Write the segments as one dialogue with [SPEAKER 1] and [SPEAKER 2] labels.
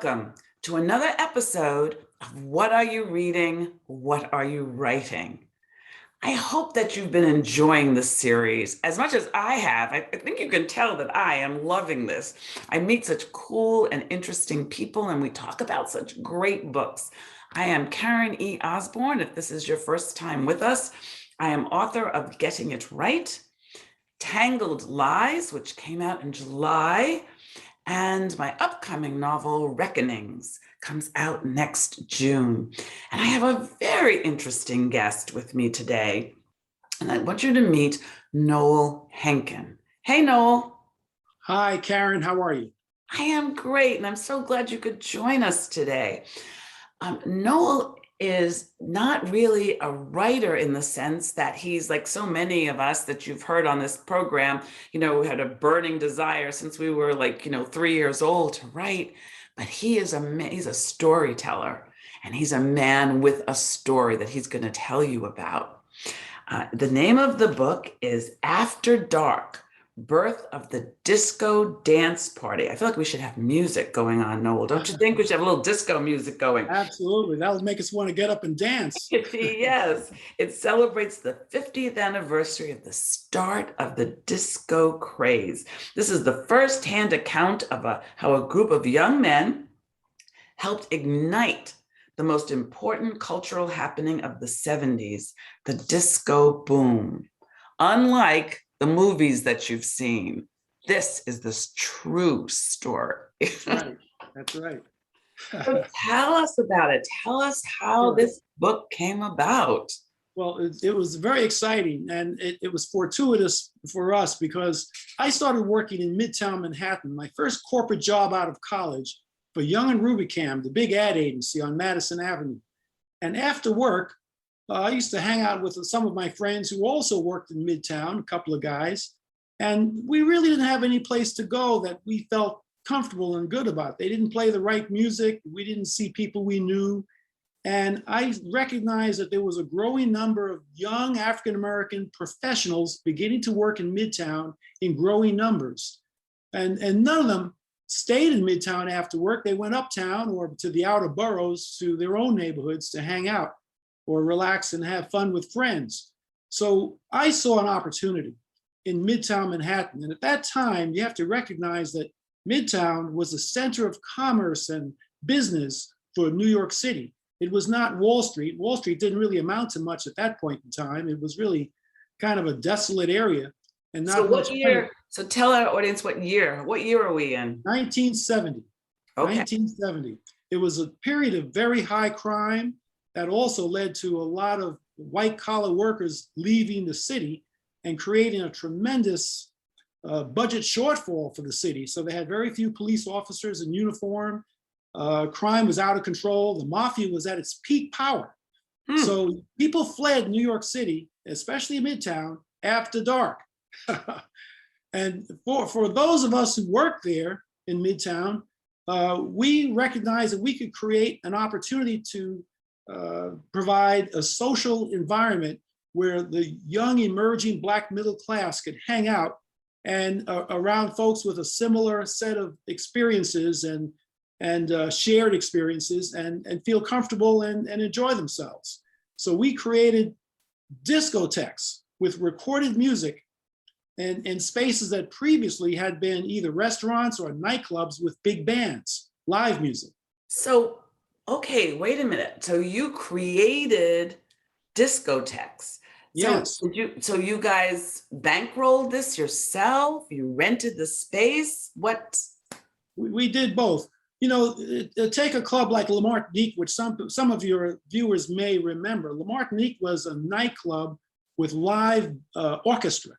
[SPEAKER 1] Welcome to another episode of What Are You Reading? What Are You Writing? I hope that you've been enjoying this series as much as I have. I think you can tell that I am loving this. I meet such cool and interesting people, and we talk about such great books. I am Karen E. Osborne. If this is your first time with us, I am author of Getting It Right, Tangled Lies, which came out in July, and my upcoming novel, Reckonings, comes out next June. And I have a very interesting guest with me today. And I want you to meet Noel Hankin. Hey, Noel.
[SPEAKER 2] Hi, Karen. How are you?
[SPEAKER 1] I am great, and I'm so glad you could join us today. Noel is not really a writer in the sense that he's like so many of us that you've heard on this program, we had a burning desire since we were 3 years old to write, but he's a storyteller, and he's a man with a story that he's going to tell you about. The name of the book is After Dark, Birth of the Disco Dance Party. I feel like we should have music going on, Noel. Don't you think we should have a little disco music going?
[SPEAKER 2] Absolutely. That'll make us want to get up and dance.
[SPEAKER 1] Yes, it celebrates the 50th anniversary of the start of the disco craze. This is the first-hand account of how a group of young men helped ignite the most important cultural happening of the 70s, the disco boom. Unlike the movies that you've seen, this is this true story.
[SPEAKER 2] Right. That's right.
[SPEAKER 1] So tell us about it. Tell us how this book came about.
[SPEAKER 2] Well, it was very exciting, and it was fortuitous for us because I started working in Midtown Manhattan, my first corporate job out of college, for Young and Rubicam, the big ad agency on Madison Avenue. And after work, I used to hang out with some of my friends who also worked in Midtown, a couple of guys, and we really didn't have any place to go that we felt comfortable and good about. They didn't play the right music. We didn't see people we knew. And I recognized that there was a growing number of young African-American professionals beginning to work in Midtown in growing numbers. And none of them stayed in Midtown after work. They went uptown or to the outer boroughs, to their own neighborhoods to hang out or relax and have fun with friends. So I saw an opportunity in Midtown Manhattan. And at that time, you have to recognize that Midtown was a center of commerce and business for New York City. It was not Wall Street. Wall Street didn't really amount to much at that point in time. It was really kind of a desolate area and not
[SPEAKER 1] So
[SPEAKER 2] much.
[SPEAKER 1] what year? So tell our audience what year. What year are we in?
[SPEAKER 2] 1970.
[SPEAKER 1] Okay.
[SPEAKER 2] 1970. It was a period of very high crime that also led to a lot of white collar workers leaving the city and creating a tremendous budget shortfall for the city. So they had very few police officers in uniform. Crime was out of control. The mafia was at its peak power. So people fled New York City, especially Midtown, after dark. And for those of us who worked there in Midtown, we recognized that we could create an opportunity to provide a social environment where the young emerging Black middle class could hang out and around folks with a similar set of experiences and shared experiences and feel comfortable and enjoy themselves. So we created discotheques with recorded music and spaces that previously had been either restaurants or nightclubs with big bands, live music.
[SPEAKER 1] So, okay, wait a minute. So you created discotheques.
[SPEAKER 2] Yes.
[SPEAKER 1] So you guys bankrolled this yourself? You rented the space? What?
[SPEAKER 2] We did both. Take a club like La Martinique, which some of your viewers may remember. La Martinique was a nightclub with live orchestra.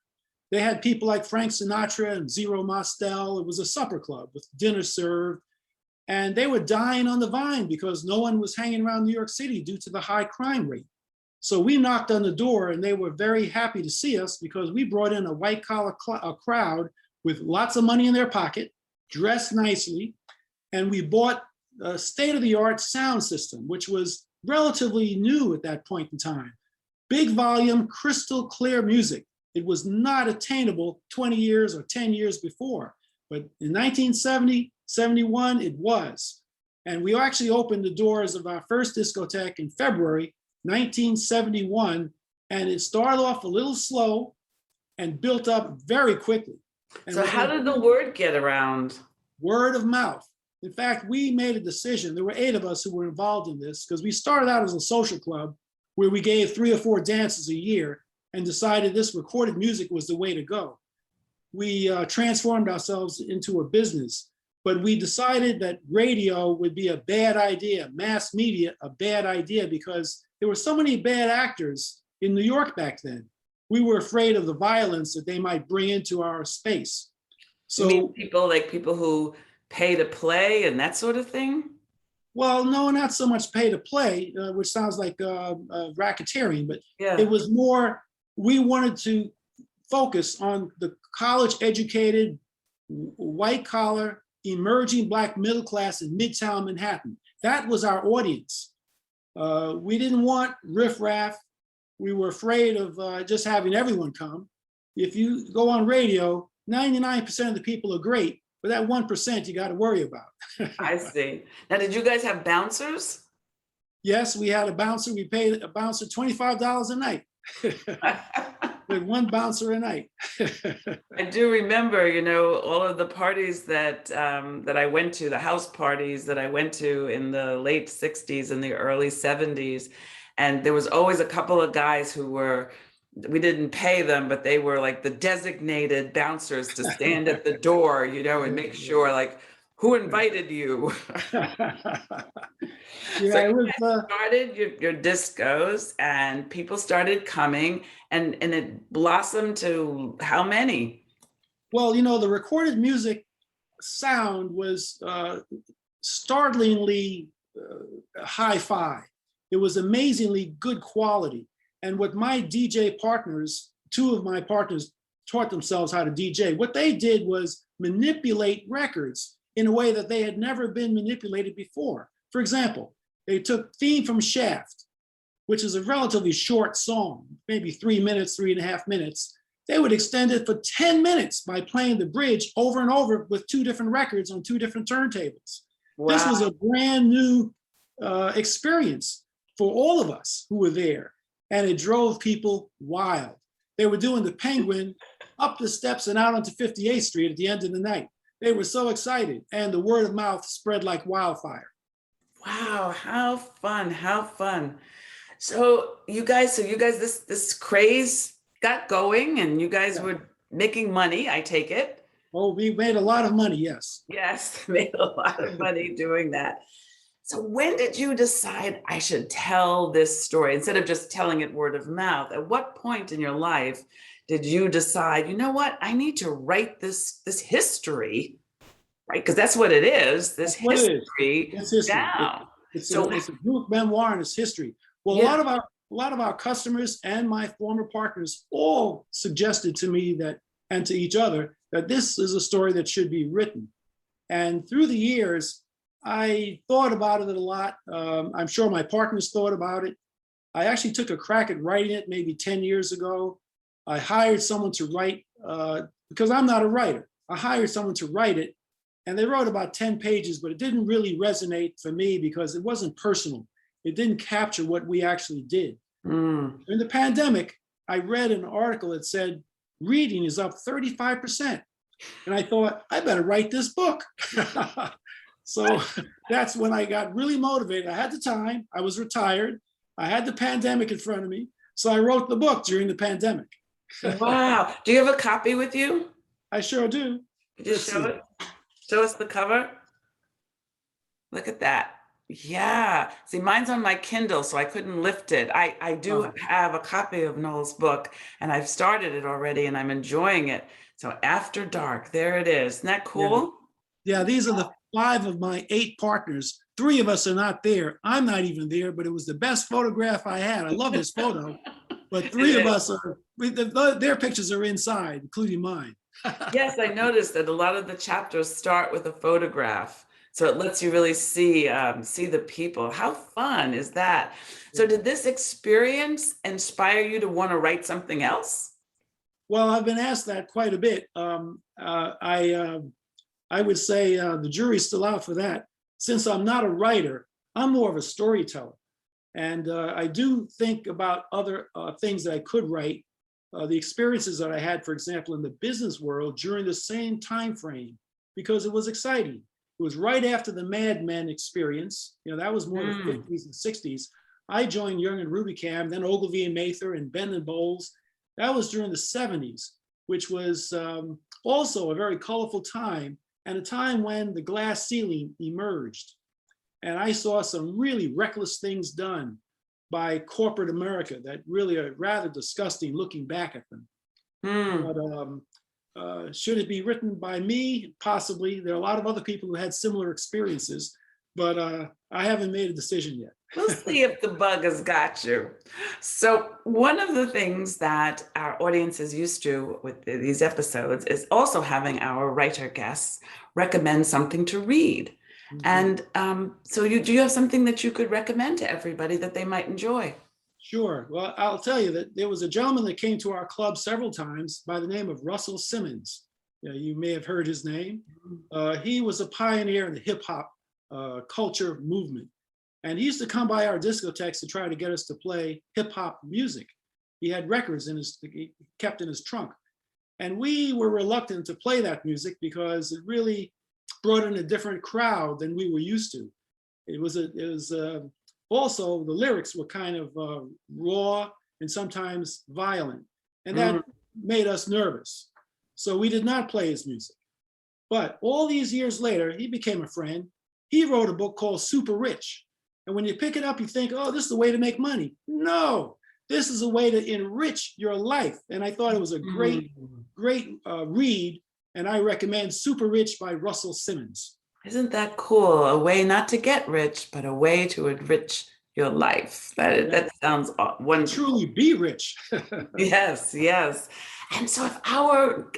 [SPEAKER 2] They had people like Frank Sinatra and Zero Mostel. It was a supper club with dinner served. And they were dying on the vine because no one was hanging around New York City due to the high crime rate. So we knocked on the door and they were very happy to see us because we brought in a white collar crowd with lots of money in their pocket, dressed nicely. And we bought a state-of-the-art sound system, which was relatively new at that point in time. Big volume, crystal clear music. It was not attainable 20 years or 10 years before. But in 1970, 71, it was. And we actually opened the doors of our first discotheque in February 1971. And it started off a little slow and built up very quickly. And
[SPEAKER 1] So how did the word get around?
[SPEAKER 2] Word of mouth. In fact, we made a decision. There were 8 of us who were involved in this because we started out as a social club where we gave 3 or 4 dances a year and decided this recorded music was the way to go. We transformed ourselves into a business, but we decided that radio would be a bad idea, mass media, a bad idea, because there were so many bad actors in New York back then. We were afraid of the violence that they might bring into our space.
[SPEAKER 1] So, you mean people who pay to play and that sort of thing?
[SPEAKER 2] Well, no, not so much pay to play, which sounds like racketeering, but
[SPEAKER 1] Yeah.
[SPEAKER 2] It was more, we wanted to focus on the college educated, white collar, emerging Black middle class in Midtown Manhattan. That was our audience. We didn't want riffraff. We were afraid of just having everyone come. If you go on radio, 99% of the people are great, but that 1% you got to worry about.
[SPEAKER 1] I see. Now, did you guys have bouncers?
[SPEAKER 2] Yes, we had a bouncer. We paid a bouncer $25 a night. With 1 bouncer a night.
[SPEAKER 1] I do remember, all of the parties that I went to, the house parties that I went to in the late 60s and the early 70s. And there was always a couple of guys who we didn't pay them, but they were like the designated bouncers to stand at the door, and make sure, like, who invited you?
[SPEAKER 2] Yeah,
[SPEAKER 1] So
[SPEAKER 2] it was,
[SPEAKER 1] started your discos and people started coming and it blossomed to how many?
[SPEAKER 2] well, the recorded music sound was startlingly hi-fi. It was amazingly good quality. And what my DJ partners, 2 of my partners taught themselves how to DJ, what they did was manipulate records in a way that they had never been manipulated before. For example, they took theme from Shaft, which is a relatively short song, maybe 3 minutes, 3.5 minutes. They would extend it for 10 minutes by playing the bridge over and over with 2 different records on 2 different turntables. Wow. This was a brand new experience for all of us who were there. And it drove people wild. They were doing the Penguin up the steps and out onto 58th Street at the end of the night. They were so excited, and the word of mouth spread like wildfire.
[SPEAKER 1] Wow, how fun, how fun. So you guys, this craze got going and you guys were making money, I take it.
[SPEAKER 2] Oh, we made a lot of money, yes.
[SPEAKER 1] Yes, made a lot of money doing that. So when did you decide I should tell this story instead of just telling it word of mouth? At what point in your life did you decide, you know what, I need to write this history, right? Because that's what it is, this history down.
[SPEAKER 2] It's a group memoir and it's history. Well, a lot of our customers and my former partners all suggested to me that, and to each other, that this is a story that should be written. And through the years, I thought about it a lot. I'm sure my partners thought about it. I actually took a crack at writing it maybe 10 years ago. I hired someone to write, because I'm not a writer. I hired someone to write it, and they wrote about 10 pages, but it didn't really resonate for me because it wasn't personal. It didn't capture what we actually did. In the pandemic, I read an article that said, reading is up 35%. And I thought, I better write this book. So that's when I got really motivated. I had the time, I was retired, I had the pandemic in front of me. So I wrote the book during the pandemic.
[SPEAKER 1] Wow. Do you have a copy with you?
[SPEAKER 2] I sure do.
[SPEAKER 1] Just show it. Show us the cover. Look at that. Yeah. See, mine's on my Kindle, so I couldn't lift it. I do have a copy of Noel's book, and I've started it already, and I'm enjoying it. So After Dark, there it is. Isn't that cool?
[SPEAKER 2] Yeah, these are the 5 of my 8 partners. 3 of us are not there. I'm not even there, but it was the best photograph I had. I love this photo, but 3 of us are, their pictures are inside, including mine.
[SPEAKER 1] Yes, I noticed that a lot of the chapters start with a photograph. So it lets you really see the people. How fun is that? So did this experience inspire you to want to write something else?
[SPEAKER 2] Well, I've been asked that quite a bit. I would say the jury's still out for that. since I'm not a writer, I'm more of a storyteller. And I do think about other things that I could write. The experiences that I had, for example, in the business world during the same time frame, because it was exciting. It was right after the Mad Men experience. That was more the 50s and 60s. I joined Young and Rubicam, then Ogilvy and Mather and Ben and Bowles. That was during the 70s, which was also a very colorful time, and a time when the glass ceiling emerged. And I saw some really reckless things done by corporate America that really are rather disgusting looking back at them. But should it be written by me? Possibly. There are a lot of other people who had similar experiences, but I haven't made a decision yet.
[SPEAKER 1] We'll see if the bug has got you. So one of the things that our audience is used to with these episodes is also having our writer guests recommend something to read. And so do you have something that you could recommend to everybody that they might enjoy?
[SPEAKER 2] Sure. Well, I'll tell you that there was a gentleman that came to our club several times by the name of Russell Simmons. You may have heard his name. He was a pioneer in the hip hop culture movement. And he used to come by our discotheques to try to get us to play hip hop music. He had records he kept in his trunk. And we were reluctant to play that music because it really brought in a different crowd than we were used to. It was also, the lyrics were kind of raw and sometimes violent, and that made us nervous. So we did not play his music. But all these years later, he became a friend. He wrote a book called Super Rich. And when you pick it up, you think, oh, this is a way to make money. No, this is a way to enrich your life. And I thought it was a great read. And I recommend Super Rich by Russell Simmons.
[SPEAKER 1] Isn't that cool? A way not to get rich, but a way to enrich your life. That sounds wonderful.
[SPEAKER 2] Truly be rich.
[SPEAKER 1] Yes, yes. And so if our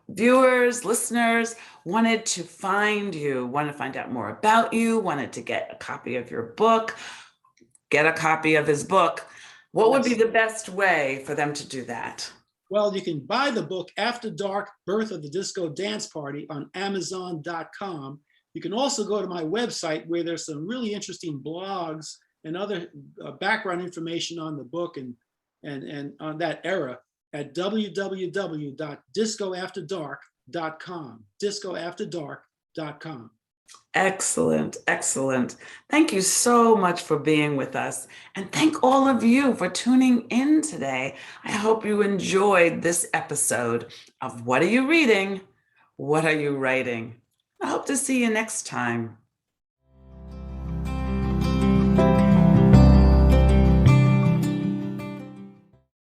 [SPEAKER 1] viewers, listeners wanted to find you, want to find out more about you, wanted to get a copy of your book, get a copy of his book, what would be the best way for them to do that?
[SPEAKER 2] Well, you can buy the book After Dark, Birth of the Disco Dance Party on Amazon.com. You can also go to my website where there's some really interesting blogs and other background information on the book and on that era at www.discoafterdark.com, discoafterdark.com.
[SPEAKER 1] Excellent, excellent. Thank you so much for being with us. And thank all of you for tuning in today. I hope you enjoyed this episode of What Are You Reading? What Are You Writing? I hope to see you next time.